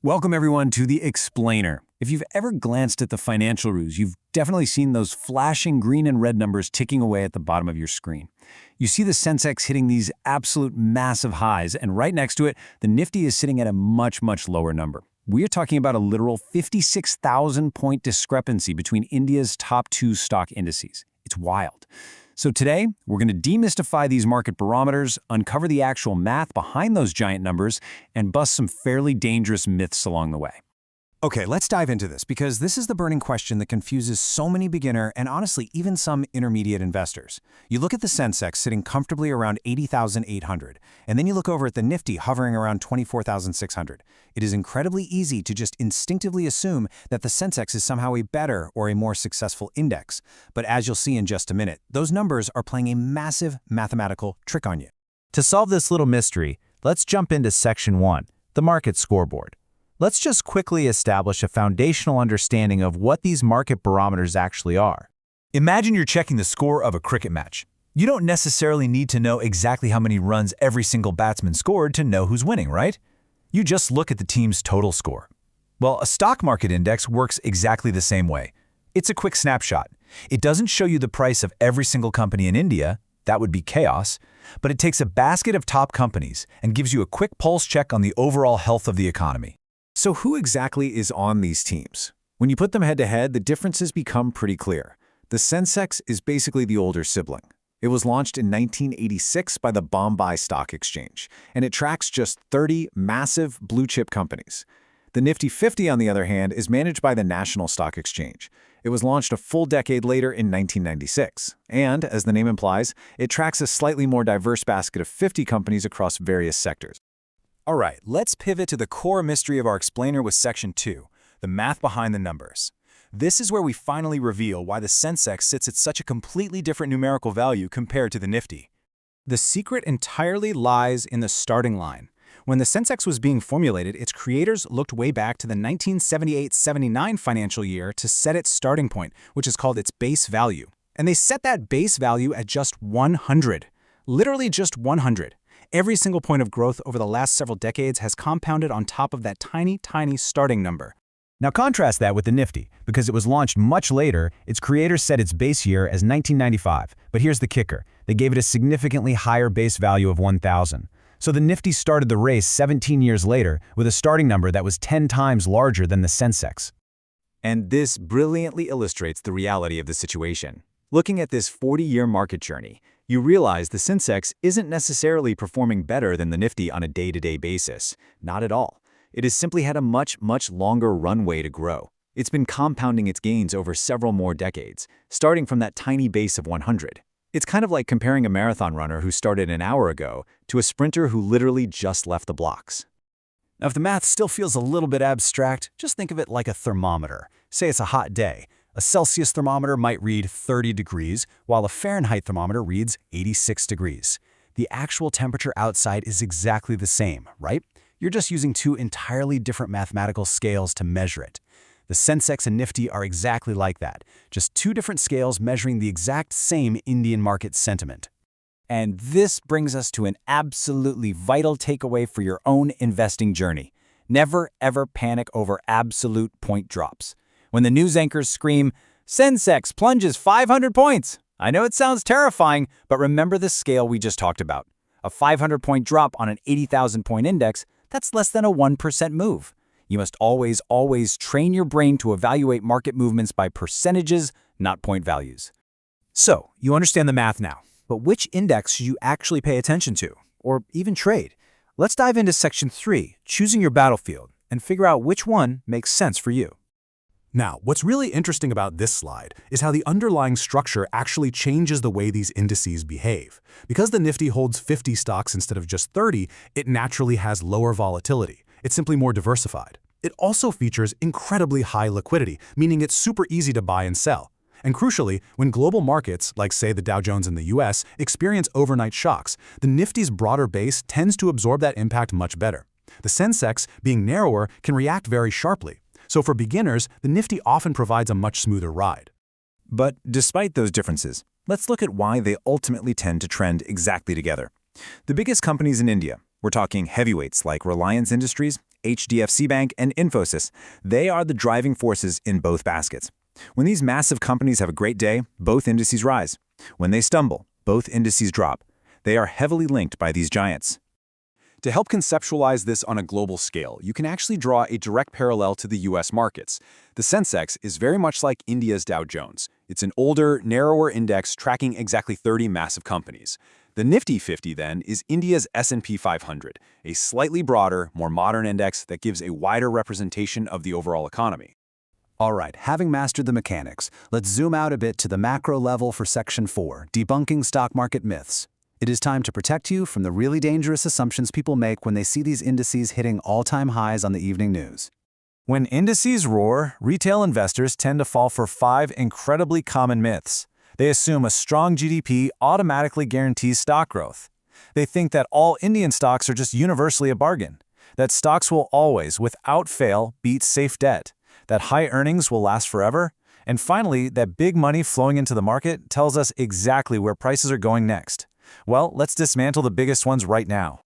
Welcome everyone to The Explainer. If you've ever glanced at the financial ruse, you've definitely seen those flashing green and red numbers ticking away at the bottom of your screen. You see the Sensex hitting these absolute massive highs, and right next to it, the Nifty is sitting at a much lower number. We are talking about a literal 56,000-point discrepancy between India's top two stock indices. It's wild. So today, we're going to demystify these market barometers, uncover the actual math behind those giant numbers, and bust some fairly dangerous myths along the way. Okay, let's dive into this because this is the burning question that confuses so many beginner and honestly even some intermediate investors. You look at the Sensex sitting comfortably around 80,800, and then you look over at the Nifty hovering around 24,600. It is incredibly easy to just instinctively assume that the Sensex is somehow a better or a more successful index. But as you'll see in just a minute, those numbers are playing a massive mathematical trick on you. To solve this little mystery, let's jump into Section 1, the market scoreboard. Let's just quickly establish a foundational understanding of what these market barometers actually are. Imagine you're checking the score of a cricket match. You don't necessarily need to know exactly how many runs every single batsman scored to know who's winning, right? You just look at the team's total score. Well, a stock market index works exactly the same way. It's a quick snapshot. It doesn't show you the price of every single company in India, that would be chaos, but it takes a basket of top companies and gives you a quick pulse check on the overall health of the economy. So who exactly is on these teams? When you put them head-to-head, the differences become pretty clear. The Sensex is basically the older sibling. It was launched in 1986 by the Bombay Stock Exchange, and it tracks just 30 massive blue-chip companies. The Nifty 50, on the other hand, is managed by the National Stock Exchange. It was launched a full decade later in 1996, and, as the name implies, it tracks a slightly more diverse basket of 50 companies across various sectors. All right, let's pivot to the core mystery of our explainer with Section 2, the math behind the numbers. This is where we finally reveal why the Sensex sits at such a completely different numerical value compared to the Nifty. The secret entirely lies in the starting line. When the Sensex was being formulated, its creators looked way back to the 1978-79 financial year to set its starting point, which is called its base value. And they set that base value at just 100. Literally just 100. Every single point of growth over the last several decades has compounded on top of that tiny starting number. Now contrast that with the Nifty. Because it was launched much later, its creators set its base year as 1995. But here's the kicker. They gave it a significantly higher base value of 1,000. So the Nifty started the race 17 years later with a starting number that was 10 times larger than the Sensex. And this brilliantly illustrates the reality of the situation. Looking at this 40-year market journey, you realize the Sensex isn't necessarily performing better than the Nifty on a day-to-day basis. Not at all. It has simply had a much longer runway to grow. It's been compounding its gains over several more decades, starting from that tiny base of 100. It's kind of like comparing a marathon runner who started an hour ago to a sprinter who literally just left the blocks. Now, if the math still feels a little bit abstract, just think of it like a thermometer. Say it's a hot day. A Celsius thermometer might read 30 degrees, while a Fahrenheit thermometer reads 86 degrees. The actual temperature outside is exactly the same, right? You're just using two entirely different mathematical scales to measure it. The Sensex and Nifty are exactly like that, just two different scales measuring the exact same Indian market sentiment. And this brings us to an absolutely vital takeaway for your own investing journey. Never, ever panic over absolute point drops. When the news anchors scream, Sensex plunges 500 points. I know it sounds terrifying, but remember the scale we just talked about. A 500-point drop on an 80,000-point index, that's less than a 1% move. You must always train your brain to evaluate market movements by percentages, not point values. So, you understand the math now, but which index should you actually pay attention to, or even trade? Let's dive into Section 3, choosing your battlefield, and figure out which one makes sense for you. Now, what's really interesting about this slide is how the underlying structure actually changes the way these indices behave. Because the Nifty holds 50 stocks instead of just 30, it naturally has lower volatility. It's simply more diversified. It also features incredibly high liquidity, meaning it's super easy to buy and sell. And crucially, when global markets, like say the Dow Jones in the US, experience overnight shocks, the Nifty's broader base tends to absorb that impact much better. The Sensex, being narrower, can react very sharply. So for beginners, the Nifty often provides a much smoother ride. But despite those differences, let's look at why they ultimately tend to trend exactly together. The biggest companies in India, we're talking heavyweights like Reliance Industries, HDFC Bank, and Infosys. They are the driving forces in both baskets. When these massive companies have a great day, both indices rise. When they stumble, both indices drop. They are heavily linked by these giants. To help conceptualize this on a global scale, you can actually draw a direct parallel to the US markets. The Sensex is very much like India's Dow Jones. It's an older, narrower index tracking exactly 30 massive companies. The Nifty 50, then, is India's S&P 500, a slightly broader, more modern index that gives a wider representation of the overall economy. All right, having mastered the mechanics, let's zoom out a bit to the macro level for Section 4, Debunking Stock Market Myths. It is time to protect you from the really dangerous assumptions people make when they see these indices hitting all-time highs on the evening news. When indices roar, retail investors tend to fall for 5 incredibly common myths. They assume a strong GDP automatically guarantees stock growth. They think that all Indian stocks are just universally a bargain, that stocks will always, without fail, beat safe debt, that high earnings will last forever, and finally, that big money flowing into the market tells us exactly where prices are going next. Well, let's dismantle the biggest ones right now.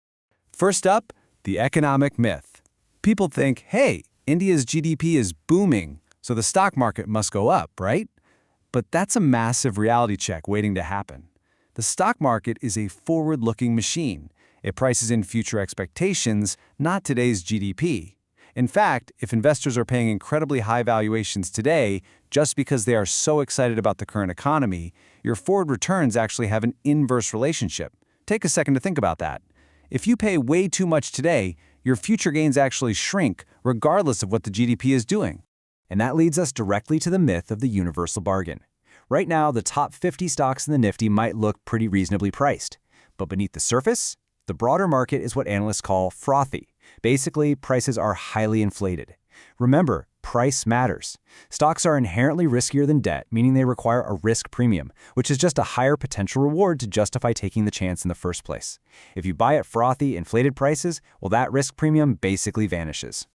First up, the economic myth. People think, hey, India's GDP is booming, so the stock market must go up, right? But that's a massive reality check waiting to happen. The stock market is a forward-looking machine. It prices in future expectations, not today's GDP. In fact, if investors are paying incredibly high valuations today just because they are so excited about the current economy, your forward returns actually have an inverse relationship. Take a second to think about that. If you pay way too much today, your future gains actually shrink regardless of what the GDP is doing. And that leads us directly to the myth of the universal bargain. Right now, the top 50 stocks in the Nifty might look pretty reasonably priced. But beneath the surface, the broader market is what analysts call frothy. Basically, prices are highly inflated. Remember, price matters. Stocks are inherently riskier than debt, meaning they require a risk premium, which is just a higher potential reward to justify taking the chance in the first place. If you buy at frothy, inflated prices, well, that risk premium basically vanishes.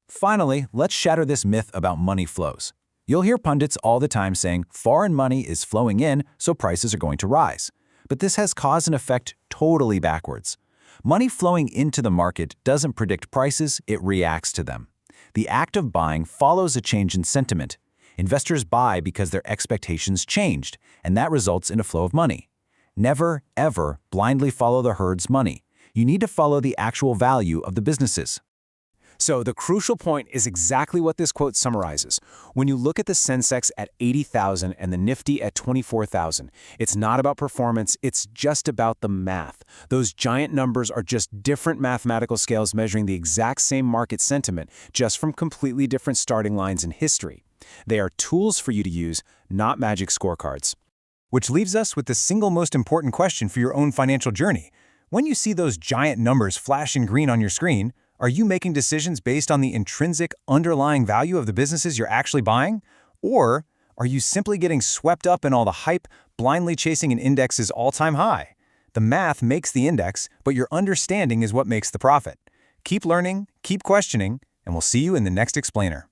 Finally, let's shatter this myth about money flows. You'll hear pundits all the time saying foreign money is flowing in, so prices are going to rise. But this has cause and effect totally backwards. Money flowing into the market doesn't predict prices, it reacts to them. The act of buying follows a change in sentiment. Investors buy because their expectations changed, and that results in a flow of money. Never, ever blindly follow the herd's money. You need to follow the actual value of the businesses. So the crucial point is exactly what this quote summarizes. When you look at the Sensex at 80,000 and the Nifty at 24,000, it's not about performance, it's just about the math. Those giant numbers are just different mathematical scales measuring the exact same market sentiment, just from completely different starting lines in history. They are tools for you to use, not magic scorecards. Which leaves us with the single most important question for your own financial journey. When you see those giant numbers flashing green on your screen, are you making decisions based on the intrinsic underlying value of the businesses you're actually buying? Or are you simply getting swept up in all the hype, blindly chasing an index's all-time high? The math makes the index, but your understanding is what makes the profit. Keep learning, keep questioning, and we'll see you in the next explainer.